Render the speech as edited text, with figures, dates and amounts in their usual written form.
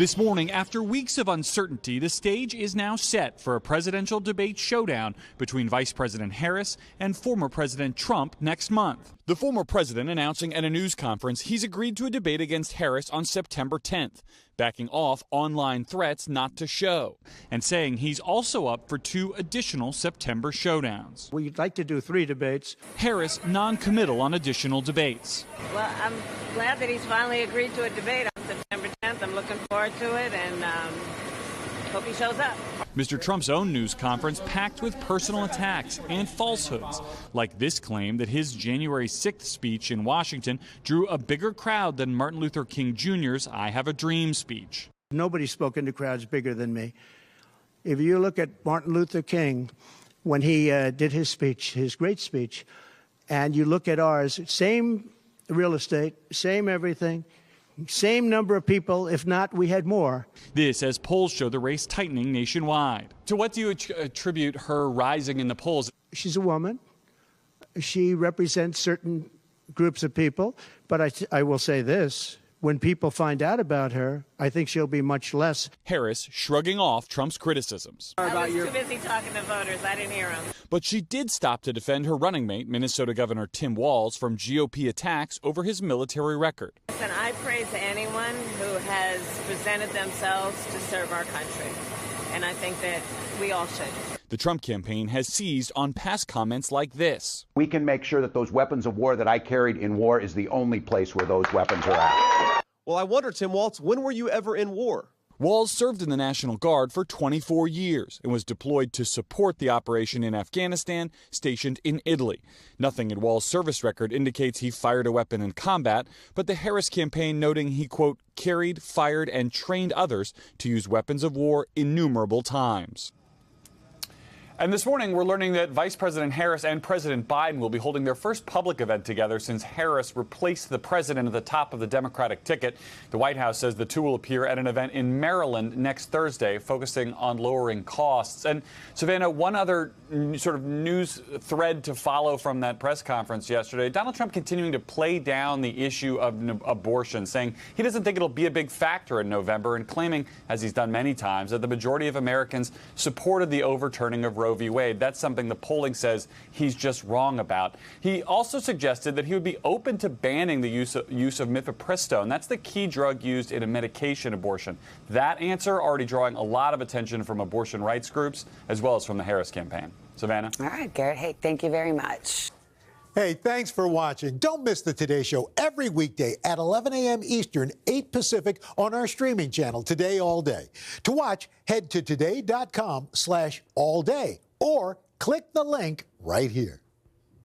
This morning, after weeks of uncertainty, the stage is now set for a presidential debate showdown between Vice President Harris and former President Trump next month. The former president announcing at a news conference he's agreed to a debate against Harris on September 10th, backing off online threats not to show, and saying he's also up for 2 additional September showdowns. We'd like to do 3 debates. Harris non-committal on additional debates. Well, I'm glad that he's finally agreed to a debate on September 10th. I'm looking forward to it and hope he shows up. Mr. Trump's own news conference packed with personal attacks and falsehoods, like this claim that his January 6th speech in Washington drew a bigger crowd than Martin Luther King Jr.'s I Have a Dream speech. Nobody's spoken to crowds bigger than me. If you look at Martin Luther King, when he did his speech, his great speech, and you look at ours, same real estate, same everything, same number of people, if not, we had more. This as polls show the race tightening nationwide. To what do you attribute her rising in the polls? She's a woman. She represents certain groups of people. But I will say this. When people find out about her, I think she'll be much less. Harris shrugging off Trump's criticisms. I was too busy talking to voters. I didn't hear them. But she did stop to defend her running mate, Minnesota Governor Tim Walz, from GOP attacks over his military record. Listen, I praise anyone who has presented themselves to serve our country. And I think that we all should. The Trump campaign has seized on past comments like this. We can make sure that those weapons of war that I carried in war is the only place where those weapons are at. Well, I wonder, Tim Walz, when were you ever in war? Walz served in the National Guard for 24 years and was deployed to support the operation in Afghanistan, stationed in Italy. Nothing in Walz's service record indicates he fired a weapon in combat, but the Harris campaign noting he, quote, carried, fired, and trained others to use weapons of war innumerable times. And this morning, we're learning that Vice President Harris and President Biden will be holding their first public event together since Harris replaced the president at the top of the Democratic ticket. The White House says the two will appear at an event in Maryland next Thursday, focusing on lowering costs. And, Savannah, one other sort of news thread to follow from that press conference yesterday, Donald Trump continuing to play down the issue of abortion, saying he doesn't think it'll be a big factor in November, and claiming, as he's done many times, that the majority of Americans supported the overturning of Roe v. Wade. That's something the polling says he's just wrong about. He also suggested that he would be open to banning the use of mifepristone. That's the key drug used in a medication abortion. That answer already drawing a lot of attention from abortion rights groups as well as from the Harris campaign. Savannah? All right, Garrett. Hey, thank you very much. Hey, thanks for watching. Don't miss the Today Show every weekday at 11 a.m. Eastern, 8 Pacific on our streaming channel, Today All Day. To watch, head to today.com/allday or click the link right here.